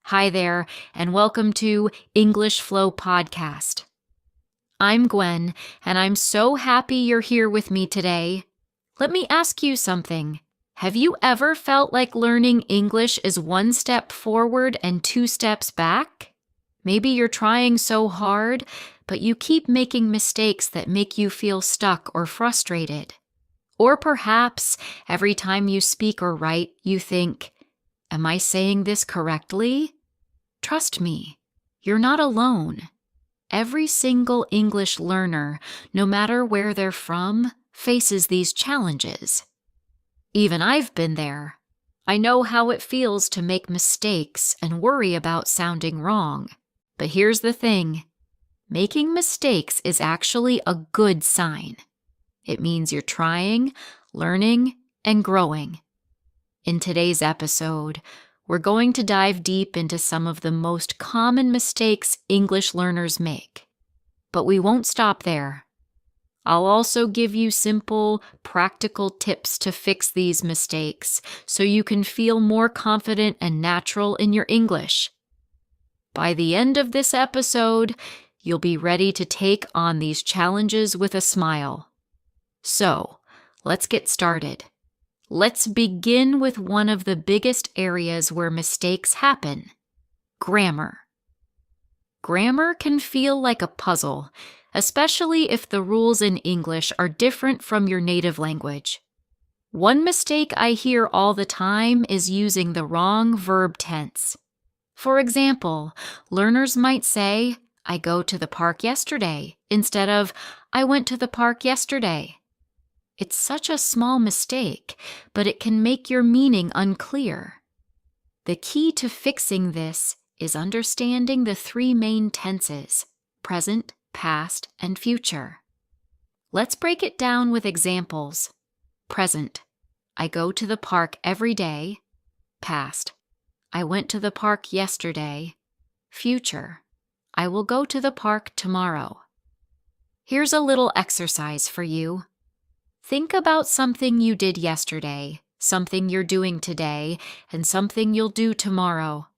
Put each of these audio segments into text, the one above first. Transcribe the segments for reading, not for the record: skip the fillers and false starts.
Hi there, and welcome to English Flow Podcast. I'm Gwen, and I'm so happy you're here with me today. Let me ask you something. Have you ever felt like learning English is one step forward and two steps back? Maybe you're trying so hard, but you keep making mistakes that make you feel stuck or frustrated. Or perhaps every time you speak or write, you think, "Am I saying this correctly?" Trust me, you're not alone. Every single English learner, no matter where they're from, faces these challenges. Even I've been there. I know how it feels to make mistakes and worry about sounding wrong. But here's the thing. Making mistakes is actually a good sign. It means you're trying, learning, and growing. In today's episode, we're going to dive deep into some of the most common mistakes English learners make. But we won't stop there. I'll also give you simple, practical tips to fix these mistakes so you can feel more confident and natural in your English. By the end of this episode, you'll be ready to take on these challenges with a smile. So, let's get started. Let's begin with one of the biggest areas where mistakes happen: grammar. Grammar can feel like a puzzle, especially if the rules in English are different from your native language. One mistake I hear all the time is using the wrong verb tense. For example, learners might say, "I go to the park yesterday," instead of, "I went to the park yesterday." It's such a small mistake, but it can make your meaning unclear. The key to fixing this is understanding the three main tenses: present, past, and future. Let's break it down with examples. Present: I go to the park every day. Past: I went to the park yesterday. Future: I will go to the park tomorrow. Here's a little exercise for you. Think about something you did yesterday, something you're doing today, and something you'll do tomorrow.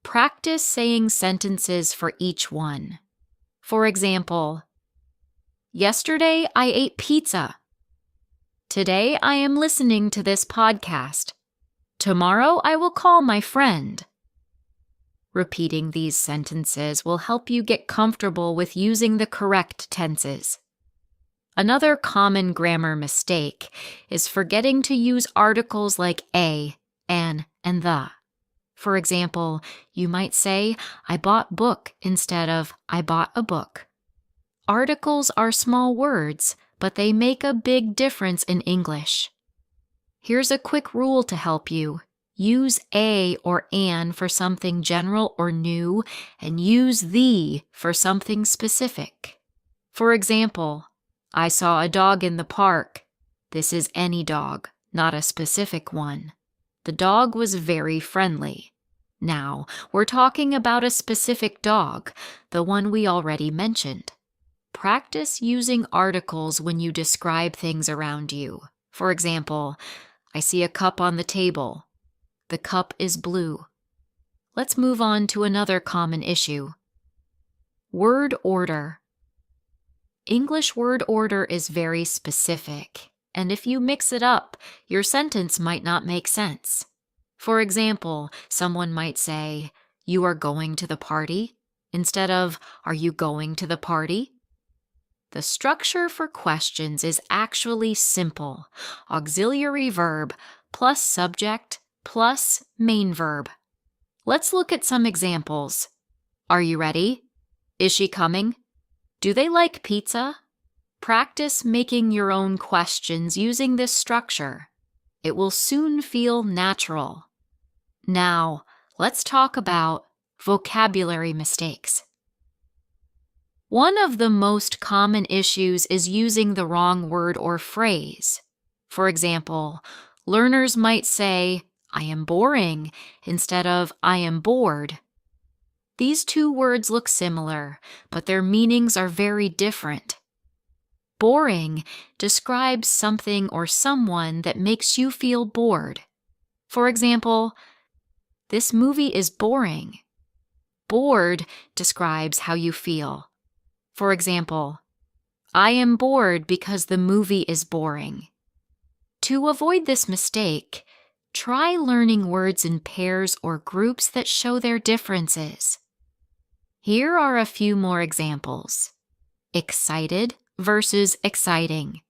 Practice saying sentences for each one. For example, yesterday I ate pizza. Today I am listening to this podcast. Tomorrow I will call my friend. Repeating these sentences will help you get comfortable with using the correct tenses. Another common grammar mistake is forgetting to use articles like a, an, and the. For example, you might say, "I bought book," instead of "I bought a book." Articles are small words, but they make a big difference in English. Here's a quick rule to help you. Use a or an for something general or new, and use the for something specific. For example, "I saw a dog in the park." This is any dog, not a specific one. The dog was very friendly. Now, we're talking about a specific dog, the one we already mentioned. Practice using articles when you describe things around you. For example, "I see a cup on the table." The cup is blue. Let's move on to another common issue. Word order. English word order is very specific, and if you mix it up, your sentence might not make sense. For example, someone might say, "You are going to the party," instead of, "Are you going to the party?" The structure for questions is actually simple: auxiliary verb plus subject plus main verb. Let's look at some examples. Are you ready? Is she coming? Do they like pizza? Practice making your own questions using this structure. It will soon feel natural. Now, let's talk about vocabulary mistakes. One of the most common issues is using the wrong word or phrase. For example, learners might say, "I am boring," instead of "I am bored." These two words look similar, but their meanings are very different. Boring describes something or someone that makes you feel bored. For example, This movie is boring. Bored describes how you feel. For example, I am bored because the movie is boring. To avoid this mistake, try learning words in pairs or groups that show their differences. Here are a few more examples. Excited versus exciting.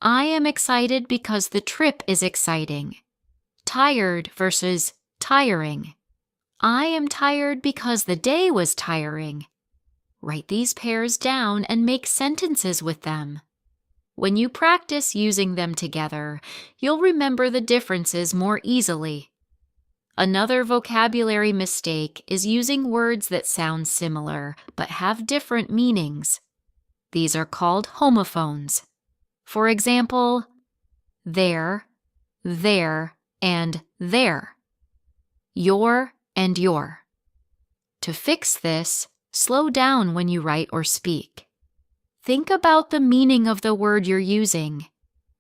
I am excited because the trip is exciting. Tired versus tiring. I am tired because the day was tiring. Write these pairs down and make sentences with them. When you practice using them together, you'll remember the differences more easily. Another vocabulary mistake is using words that sound similar but have different meanings. These are called homophones. For example, there, and there. Your and your. To fix this, slow down when you write or speak. Think about the meaning of the word you're using.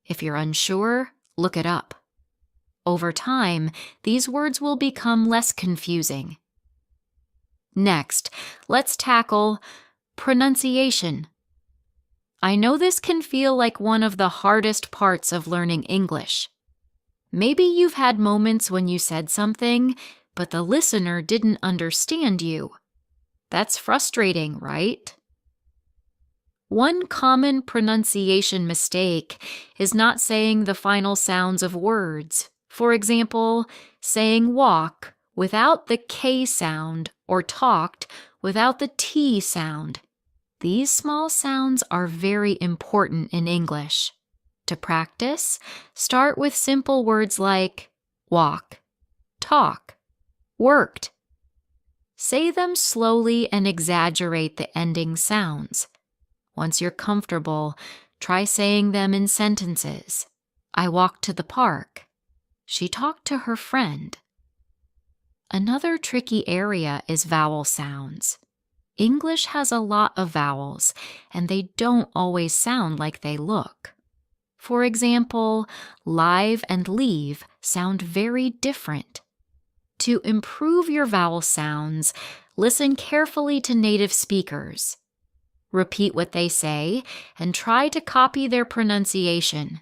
If you're unsure, look it up. Over time, these words will become less confusing. Next, let's tackle pronunciation. I know this can feel like one of the hardest parts of learning English. Maybe you've had moments when you said something, but the listener didn't understand you. That's frustrating, right? One common pronunciation mistake is not saying the final sounds of words. For example, saying walk without the K sound or talked without the T sound. These small sounds are very important in English. To practice, start with simple words like walk, talk, worked. Say them slowly and exaggerate the ending sounds. Once you're comfortable, try saying them in sentences. I walked to the park. She talked to her friend. Another tricky area is vowel sounds. English has a lot of vowels, and they don't always sound like they look. For example, live and leave sound very different. To improve your vowel sounds, listen carefully to native speakers. Repeat what they say and try to copy their pronunciation.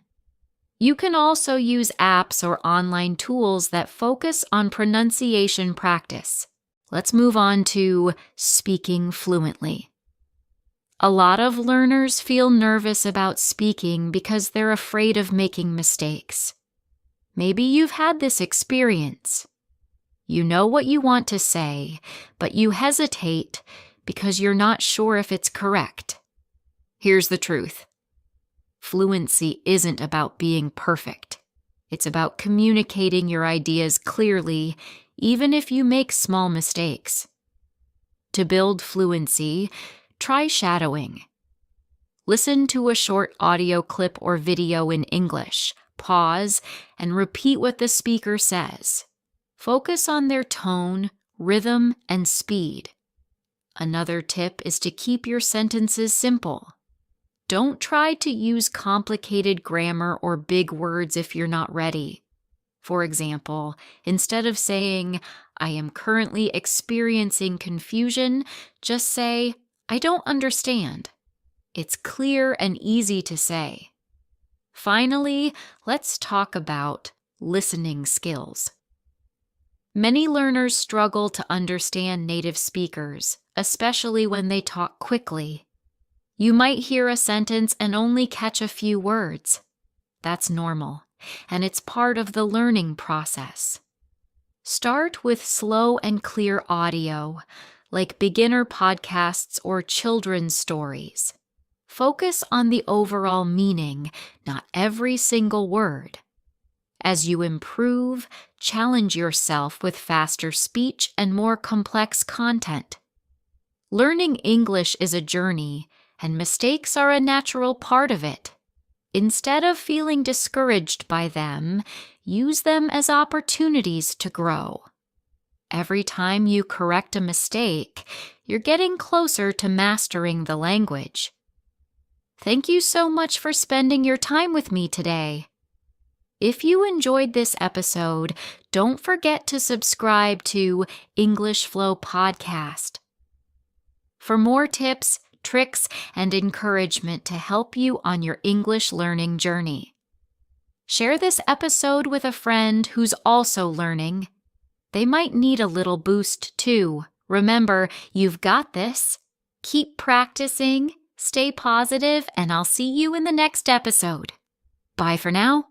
You can also use apps or online tools that focus on pronunciation practice. Let's move on to speaking fluently. A lot of learners feel nervous about speaking because they're afraid of making mistakes. Maybe you've had this experience. You know what you want to say, but you hesitate because you're not sure if it's correct. Here's the truth. Fluency isn't about being perfect. It's about communicating your ideas clearly, even if you make small mistakes. To build fluency, try shadowing. Listen to a short audio clip or video in English, pause, and repeat what the speaker says. Focus on their tone, rhythm, and speed. Another tip is to keep your sentences simple. Don't try to use complicated grammar or big words if you're not ready. For example, instead of saying, I am currently experiencing confusion, just say, I don't understand. It's clear and easy to say. Finally, let's talk about listening skills. Many learners struggle to understand native speakers, especially when they talk quickly. You might hear a sentence and only catch a few words. That's normal, and it's part of the learning process. Start with slow and clear audio, like beginner podcasts or children's stories. Focus on the overall meaning, not every single word. As you improve, challenge yourself with faster speech and more complex content. Learning English is a journey, and mistakes are a natural part of it. Instead of feeling discouraged by them, use them as opportunities to grow. Every time you correct a mistake, you're getting closer to mastering the language. Thank you so much for spending your time with me today. If you enjoyed this episode, don't forget to subscribe to English Flow Podcast. For more tips, tricks, and encouragement to help you on your English learning journey. Share this episode with a friend who's also learning. They might need a little boost too. Remember, you've got this. Keep practicing, stay positive, and I'll see you in the next episode. Bye for now.